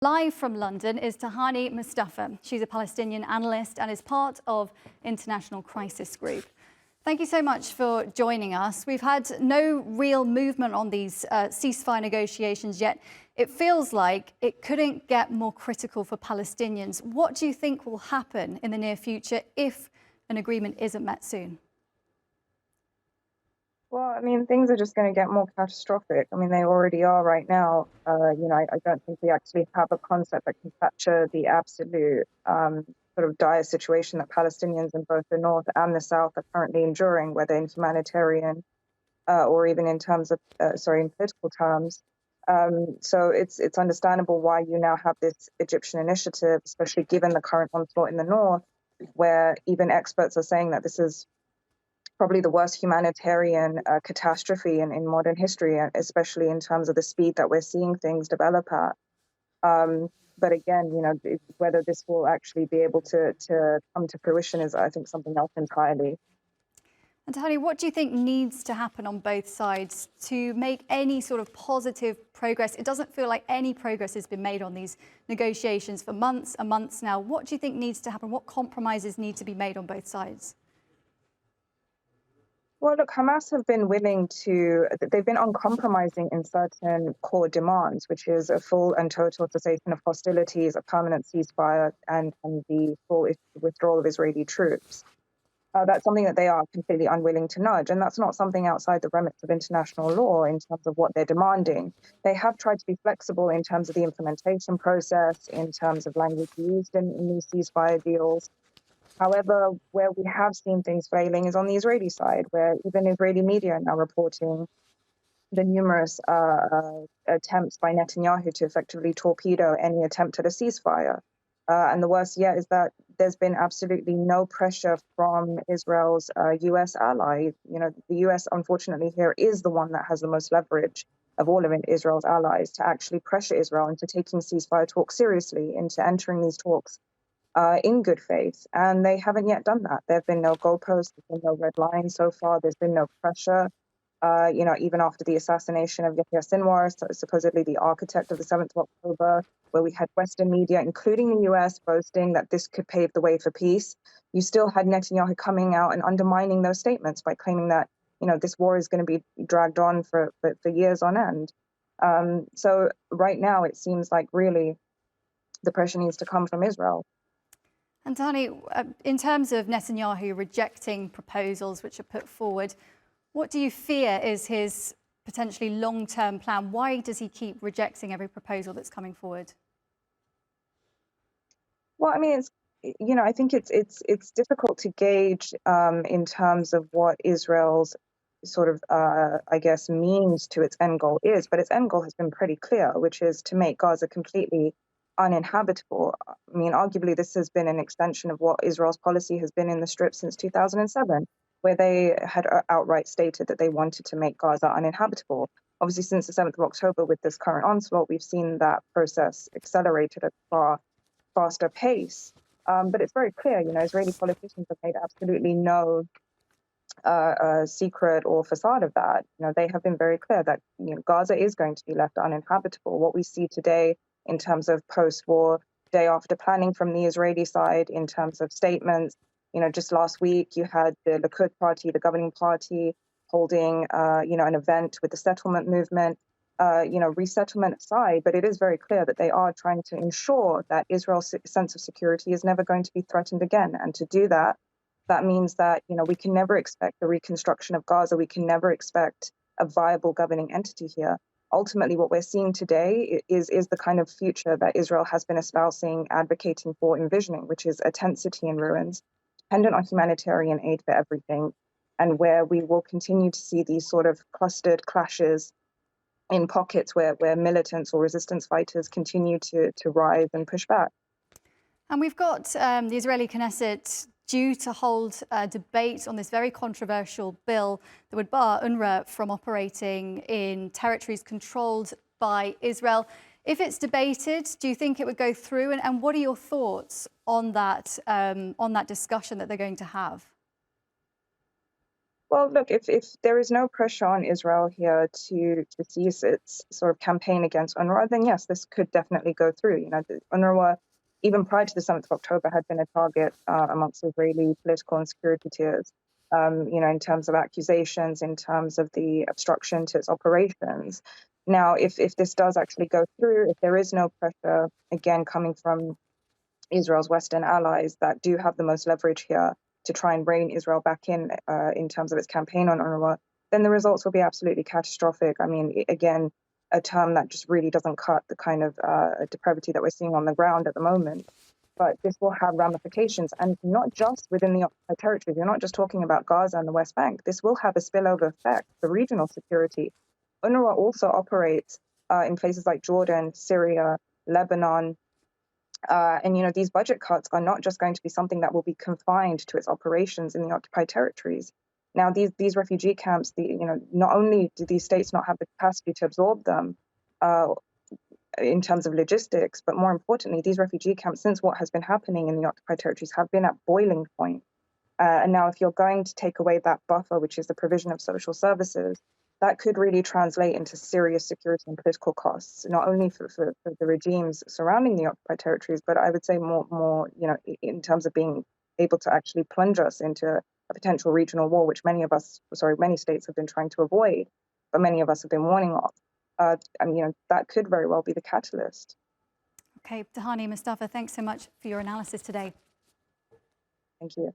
Live from London is Tahani Mustafa. She's a Palestinian analyst and is part of International Crisis Group. Thank you so much for joining us. We've had no real movement on these ceasefire negotiations yet. It feels like it couldn't get more critical for Palestinians. What do you think will happen in the near future if an agreement isn't met soon? Well, I mean, things are just going to get more catastrophic. I mean, they already are right now. I don't think we actually have a concept that can capture the absolute sort of dire situation that Palestinians in both the north and the south are currently enduring, whether in humanitarian or even in terms of, in political terms. So it's understandable why you now have this Egyptian initiative, especially given the current onslaught in the north, where even experts are saying that this is probably the worst humanitarian catastrophe in modern history, especially in terms of the speed that we're seeing things develop at. But again, whether this will actually be able to come to fruition is, I think, something else entirely. And Tahani, what do you think needs to happen on both sides to make any sort of positive progress? It doesn't feel like any progress has been made on these negotiations for months and months now. What do you think needs to happen? What compromises need to be made on both sides? Well, look, Hamas have been they've been uncompromising in certain core demands, which is a full and total cessation of hostilities, a permanent ceasefire, and the full withdrawal of Israeli troops. That's something that they are completely unwilling to nudge, and that's not something outside the remits of international law in terms of what they're demanding. They have tried to be flexible in terms of the implementation process, in terms of language used in these ceasefire deals. However, where we have seen things failing is on the Israeli side, where even Israeli media are now reporting the numerous attempts by Netanyahu to effectively torpedo any attempt at a ceasefire. And the worst yet is that there's been absolutely no pressure from Israel's U.S. ally. The U.S., unfortunately, here is the one that has the most leverage of all of Israel's allies to actually pressure Israel into taking ceasefire talks seriously, into entering these talks in good faith. And they haven't yet done that. There have been no goalposts, there's been no red lines so far, there's been no pressure. Even after the assassination of Yahya Sinwar, supposedly the architect of the 7th of October, where we had Western media, including the US, boasting that this could pave the way for peace, you still had Netanyahu coming out and undermining those statements by claiming that, this war is going to be dragged on for years on end. So right now, it seems like really the pressure needs to come from Israel. And Tahani, in terms of Netanyahu rejecting proposals which are put forward, what do you fear is his potentially long-term plan? Why does he keep rejecting every proposal that's coming forward? Well, I mean, I think it's difficult to gauge in terms of what Israel's sort of, means to its end goal is. But its end goal has been pretty clear, which is to make Gaza completely uninhabitable. I mean, arguably, this has been an extension of what Israel's policy has been in the Strip since 2007, where they had outright stated that they wanted to make Gaza uninhabitable. Obviously, since the 7th of October, with this current onslaught, we've seen that process accelerated at a far faster pace. But it's very clear, Israeli politicians have made absolutely no secret or facade of that. They have been very clear that Gaza is going to be left uninhabitable. What we see today in terms of post-war day after planning from the Israeli side, in terms of statements. Just last week, you had the Likud party, the governing party, holding, an event with the settlement movement, resettlement aside. But it is very clear that they are trying to ensure that Israel's sense of security is never going to be threatened again. And to do that, that means that, we can never expect the reconstruction of Gaza. We can never expect a viable governing entity here. Ultimately, what we're seeing today is the kind of future that Israel has been espousing, advocating for, envisioning, which is a tent city in ruins, dependent on humanitarian aid for everything, and where we will continue to see these sort of clustered clashes in pockets where militants or resistance fighters continue to rise and push back. And we've got the Israeli Knesset due to hold a debate on this very controversial bill that would bar UNRWA from operating in territories controlled by Israel. If it's debated, do you think it would go through? And what are your thoughts on that discussion that they're going to have? Well, look, if there is no pressure on Israel here to cease its sort of campaign against UNRWA, then yes, this could definitely go through. The UNRWA, even prior to the 7th of October, had been a target amongst Israeli political and security tiers, in terms of accusations, in terms of the obstruction to its operations. Now, if this does actually go through, if there is no pressure, again, coming from Israel's Western allies that do have the most leverage here to try and rein Israel back in terms of its campaign on UNRWA, then the results will be absolutely catastrophic. I mean, again, a term that just really doesn't cut the kind of depravity that we're seeing on the ground at the moment. But this will have ramifications, and not just within the occupied territories. You're not just talking about Gaza and the West Bank. This will have a spillover effect for regional security. UNRWA also operates in places like Jordan, Syria, Lebanon, and these budget cuts are not just going to be something that will be confined to its operations in the occupied territories. Now, these refugee camps, not only do these states not have the capacity to absorb them in terms of logistics, but more importantly, these refugee camps, since what has been happening in the occupied territories, have been at boiling point. And now, if you're going to take away that buffer, which is the provision of social services, that could really translate into serious security and political costs, not only for the regimes surrounding the occupied territories, but I would say more, in terms of being able to actually plunge us into a potential regional war, which many states have been trying to avoid, but many of us have been warning of. That could very well be the catalyst. Okay, Tahani Mustafa, thanks so much for your analysis today. Thank you.